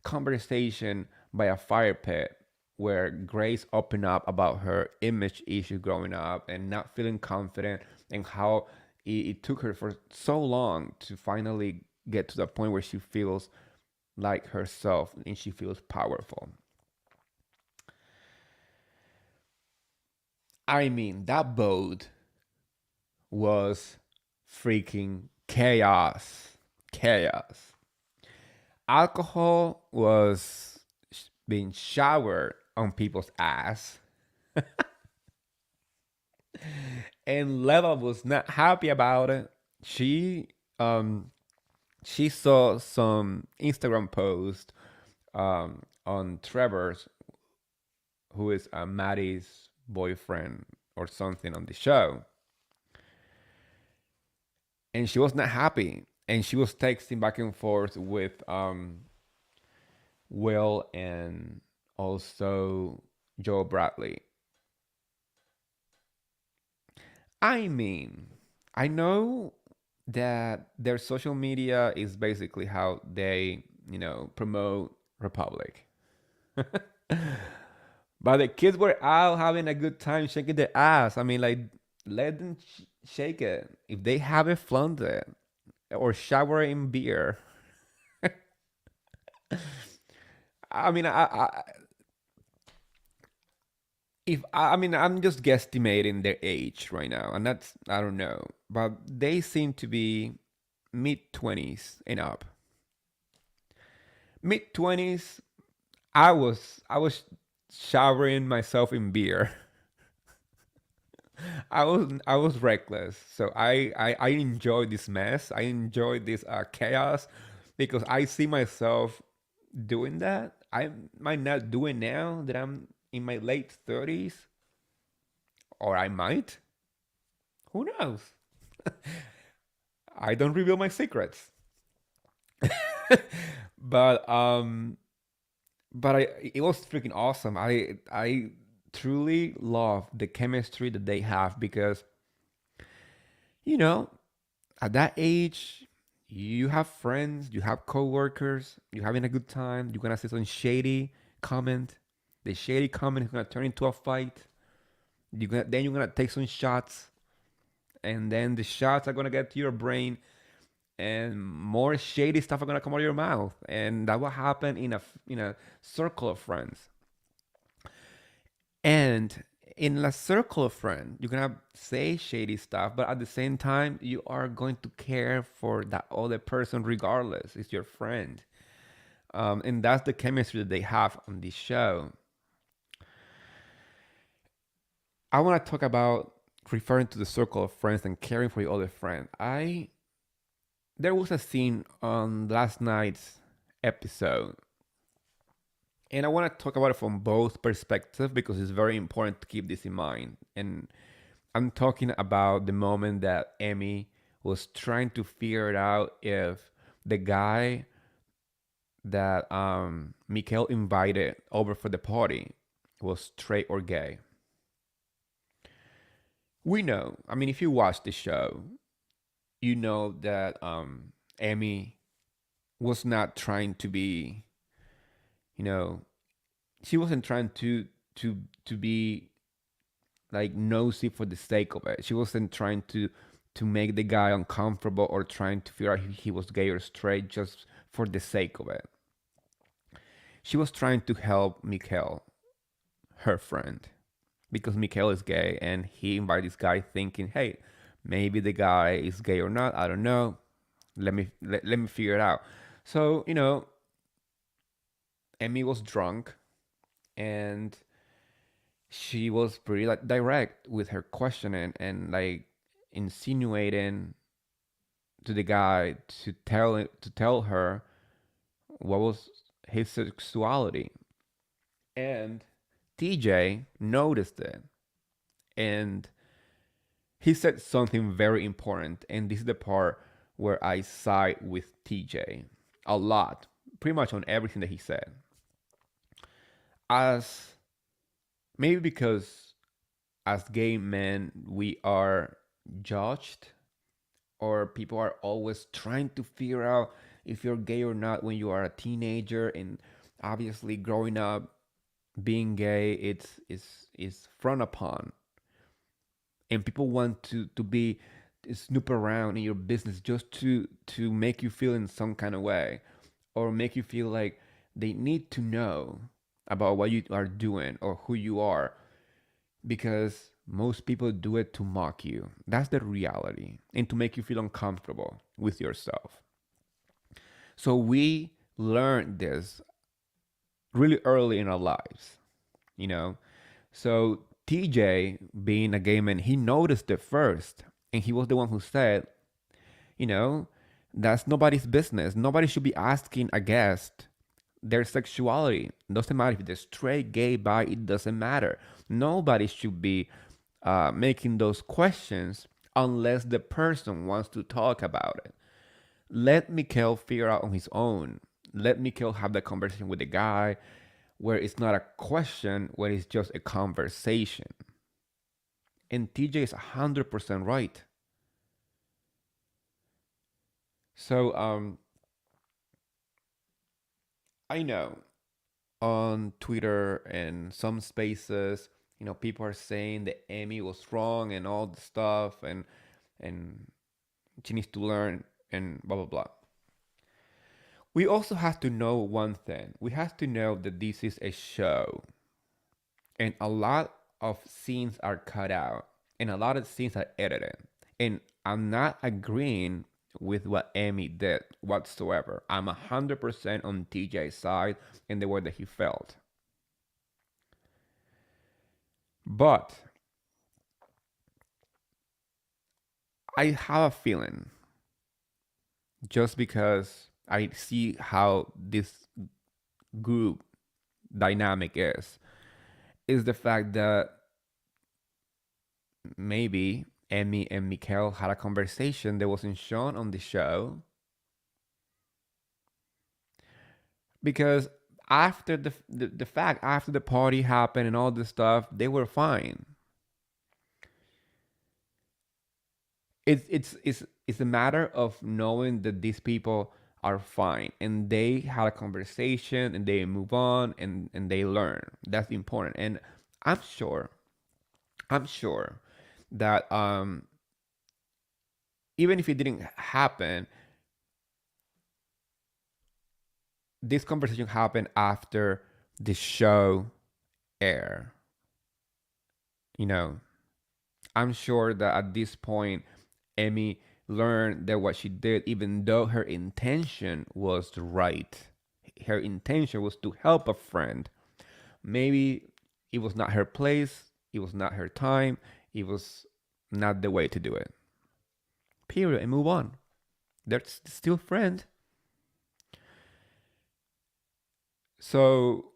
conversation by a fire pit where Grace opened up about her image issue growing up and not feeling confident, and how it took her for so long to finally get to the point where she feels like herself and she feels powerful. I mean, that boat was freaking chaos. Chaos. Alcohol was being showered on people's ass. And Leva was not happy about it. She um she saw some Instagram post on Trevor's, who is Maddie's boyfriend or something on the show, and she was not happy. And she was texting back and forth with Will and also Joe Bradley. I mean, I know that their social media is basically how they, promote Republic. But the kids were out having a good time shaking their ass. I mean, like, let them shake it. If they haven't flunked it or shower in beer, I mean, I mean, I'm just guesstimating their age right now, and that's, I don't know, but they seem to be mid 20s and up. Mid 20s. I was showering myself in beer. I was reckless. So I enjoy this mess. I enjoy this chaos, because I see myself doing that. I might not do it now that I'm in my late 30s, or I might. Who knows? I don't reveal my secrets. But it was freaking awesome. I truly love the chemistry that they have, because you know at that age, you have friends, you have coworkers, you're having a good time. You're gonna say some shady comment. The shady comment is gonna turn into a fight. Then you're gonna take some shots, and then the shots are gonna get to your brain, and more shady stuff are gonna come out of your mouth, and that will happen in a circle of friends. And in a circle of friends, you're gonna say shady stuff, but at the same time, you are going to care for that other person regardless. It's your friend. And that's the chemistry that they have on this show. I want to talk about referring to the circle of friends and caring for your other friend. There was a scene on last night's episode, and I want to talk about it from both perspectives, because it's very important to keep this in mind. And I'm talking about the moment that Emmy was trying to figure it out if the guy that Mikhail invited over for the party was straight or gay. We know, I mean, if you watch the show, you know that Emmy was not trying to be, you know, she wasn't trying to be like nosy for the sake of it. She wasn't trying to make the guy uncomfortable, or trying to figure out if he was gay or straight just for the sake of it. She was trying to help Mikhail, her friend, because Mikhail is gay, and he invited this guy thinking, hey, maybe the guy is gay or not. I don't know. Let me figure it out. So Emmy was drunk, and she was pretty like direct with her questioning, and like insinuating to the guy to tell her what was his sexuality. And TJ noticed it, and he said something very important, and this is the part where I side with TJ a lot, pretty much on everything that he said. As maybe because as gay men we are judged, or people are always trying to figure out if you're gay or not when you are a teenager, and obviously growing up being gay it's frowned upon, and people want to be snoop around in your business just to make you feel in some kind of way, or make you feel like they need to know about what you are doing or who you are, because most people do it to mock you. That's the reality, and to make you feel uncomfortable with yourself. So we learned this really early in our lives, you know. So TJ, being a gay man, he noticed it first, and he was the one who said, you know, that's nobody's business. Nobody should be asking a guest their sexuality. It doesn't matter if they're straight, gay, bi, it doesn't matter. Nobody should be making those questions unless the person wants to talk about it. Let Mikhail figure out on his own. Let Mikhail have that conversation with the guy where it's not a question, where it's just a conversation. And TJ is 100% right. So I know on Twitter and some spaces, people are saying that Amy was wrong and all the stuff, and she needs to learn and blah blah blah. We also have to know one thing. We have to know that this is a show, and a lot of scenes are cut out, and a lot of scenes are edited. And I'm not agreeing with what Amy did whatsoever. I'm 100% on TJ's side in the way that he felt. But I have a feeling, just because I see how this group dynamic is the fact that maybe Amy and Mikhail had a conversation that wasn't shown on the show, because after the fact, after the party happened and all this stuff, they were fine. It's a matter of knowing that these people are fine, and they had a conversation and they move on, and they learn. That's important. And i'm sure I'm sure that even if it didn't happen, this conversation happened after the show air. You know, I'm sure that at this point, Emmy learned that what she did, even though her intention was right, her intention was to help a friend. Maybe it was not her place, it was not her time, it was not the way to do it. Period. And move on. They're still friends. So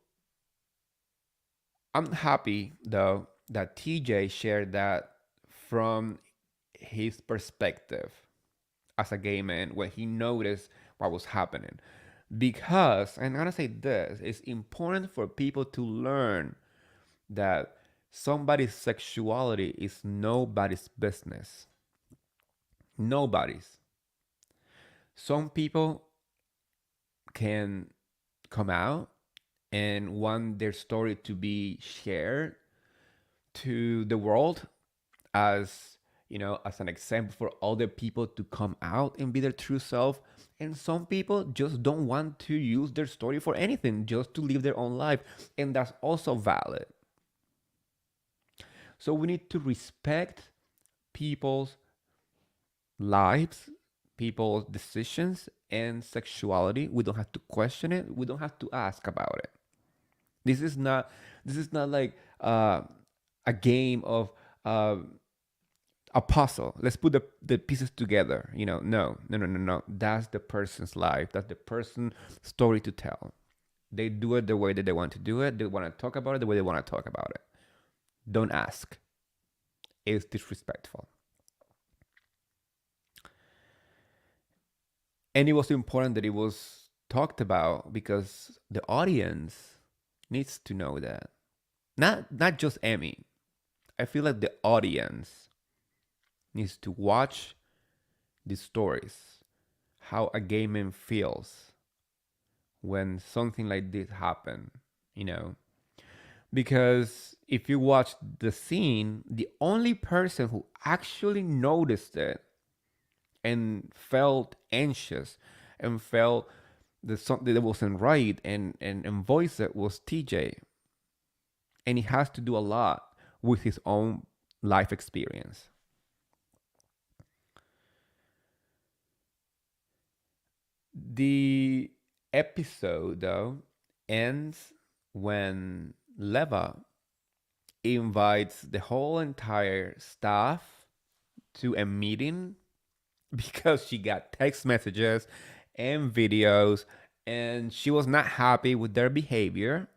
I'm happy though that TJ shared that from his perspective as a gay man when he noticed what was happening. Because, and I'm gonna say this, it's important for people to learn that somebody's sexuality is nobody's business. Nobody's. Some people can come out and want their story to be shared to the world as, as an example for other people to come out and be their true self. And some people just don't want to use their story for anything, just to live their own life, and that's also valid. So we need to respect people's lives, people's decisions and sexuality. We don't have to question it, we don't have to ask about it. this is not this is not like a game of uh, a puzzle. Let's put the pieces together. No. That's the person's life. That's the person's story to tell. They do it the way that they want to do it. They want to talk about it the way they want to talk about it. Don't ask. It's disrespectful. And it was important that it was talked about because the audience needs to know that. Not just Emmy. I feel like the audience needs to watch these stories, how a gay man feels when something like this happen, you know? Because if you watch the scene, the only person who actually noticed it and felt anxious and felt that something that wasn't right and voiced it was TJ. And he has to do a lot with his own life experience. The episode, though, ends when Leva invites the whole entire staff to a meeting because she got text messages and videos and she was not happy with their behavior,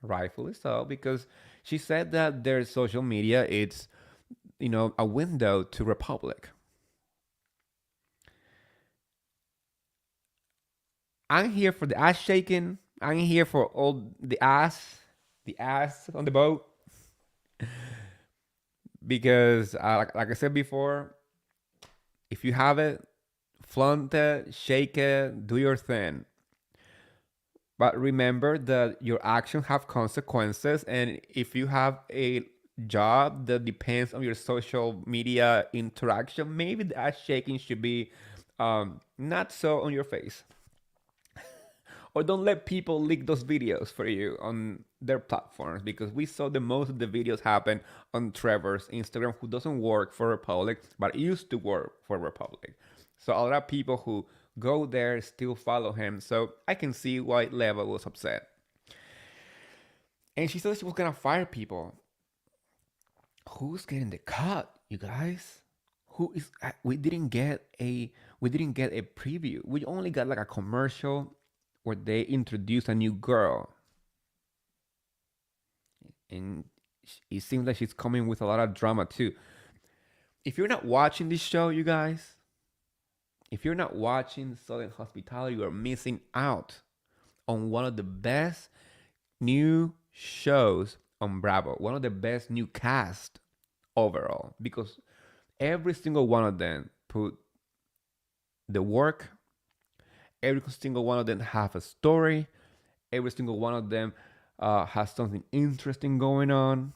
rightfully so, because she said that their social media is, a window to Republic. I'm here for the ass shaking. I'm here for all the ass on the boat. Because, like I said before, if you have it, flaunt it, shake it, do your thing. But remember that your actions have consequences, and if you have a job that depends on your social media interaction, maybe the ass shaking should be not so on your face. Or don't let people leak those videos for you on their platforms because we saw the most of the videos happen on Trevor's Instagram, who doesn't work for Republic but used to work for Republic. So a lot of people who go there still follow him. So I can see why Leva was upset. And she said she was gonna fire people. Who's getting the cut, you guys? Who is? We didn't get a preview. We only got like a commercial where they introduce a new girl, and it seems like she's coming with a lot of drama too. If you're not watching this show, you guys, if you're not watching Southern Hospitality, you are missing out on one of the best new shows on Bravo, one of the best new cast overall, because every single one of them put the work, every single one of them have a story, every single one of them has something interesting going on.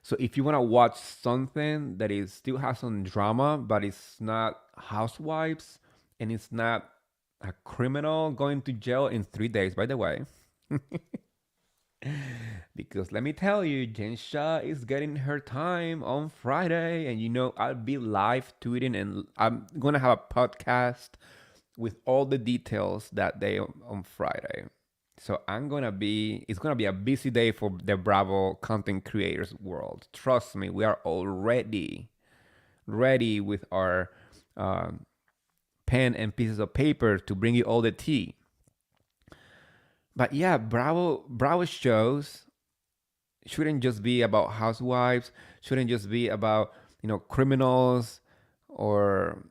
So if you want to watch something that is still has some drama, but it's not Housewives and it's not a criminal going to jail in 3 days, by the way. Because let me tell you, Jen Shah is getting her time on Friday, and I'll be live tweeting, and I'm gonna have a podcast with all the details that day on Friday. So it's gonna be a busy day for the Bravo content creators world. Trust me, we are already ready with our pen and pieces of paper to bring you all the tea. But yeah, Bravo shows shouldn't just be about housewives, shouldn't just be about, criminals or,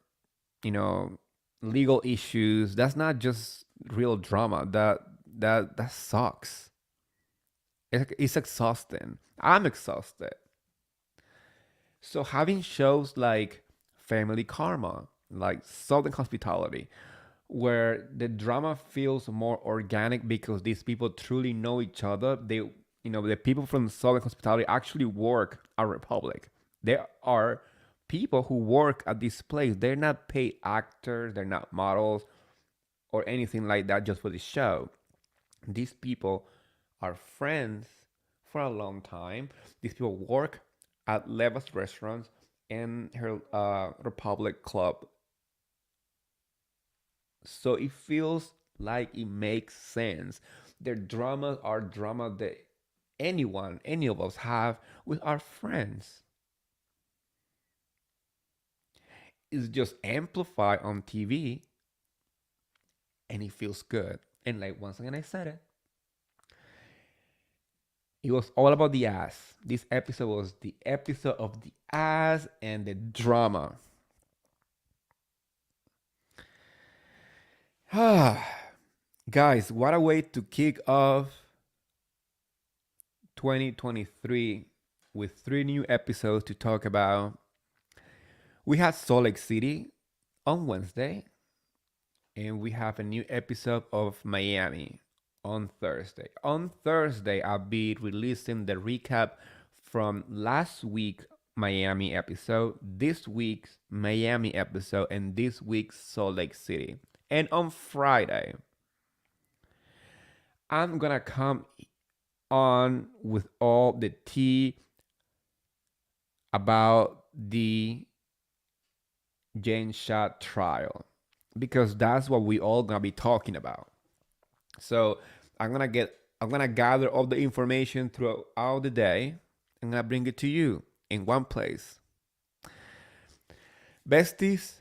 you know, legal issues. That's not just real drama. That sucks. It's exhausting. I'm exhausted. So having shows like Family Karma, like Southern Hospitality, where the drama feels more organic because these people truly know each other. The people from Southern Hospitality actually work at Republic. There are people who work at this place. They're not paid actors, they're not models or anything like that just for the show. These people are friends for a long time. These people work at Leva's restaurants and her Republic Club. So it feels like it makes sense. Their dramas are drama that any of us have with our friends. It's just amplified on TV and it feels good. And like once again, I said it. It was all about the ass. This episode was the episode of the ass and the drama. Guys, what a way to kick off 2023 with 3 new episodes to talk about. We had Salt Lake City on Wednesday, and we have a new episode of Miami on Thursday. On Thursday, I'll be releasing the recap from last week Miami episode, this week's Miami episode, and this week's Salt Lake City. And on Friday, I'm gonna come on with all the tea about the Jane Shot trial because that's what we all gonna be talking about. So I'm gonna gather all the information throughout the day. I'm gonna bring it to you in one place. Besties,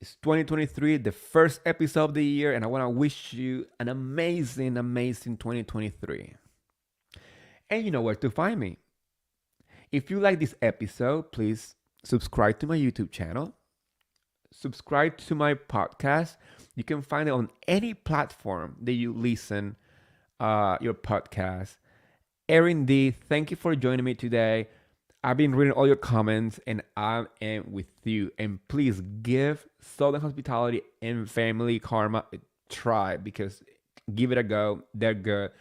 it's 2023, the first episode of the year, and I want to wish you an amazing, amazing 2023. And you know where to find me. If you like this episode, please subscribe to my YouTube channel. Subscribe to my podcast. You can find it on any platform that you listen your podcast. Erin D, thank you for joining me today. I've been reading all your comments and I am with you. And please give Southern Hospitality and Family Karma a try because give it a go. They're good.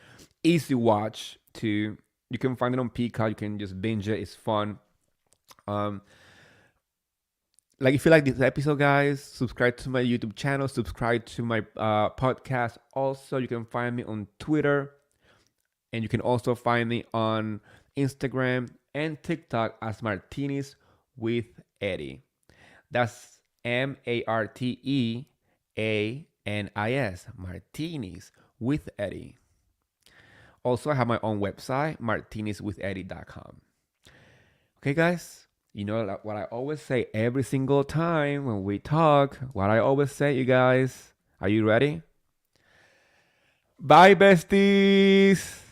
Easy watch too. You can find it on Peacock. You can just binge it. It's fun. Like if you like this episode, guys, subscribe to my YouTube channel. Subscribe to my podcast. Also, you can find me on Twitter. And you can also find me on Instagram and TikTok as Martinis with Eddie. That's MarteAnis, Martinis with Eddie. Also, I have my own website, martiniswitheddie.com. Okay, guys, you know what I always say every single time when we talk, what I always say, you guys. Are you ready? Bye, besties.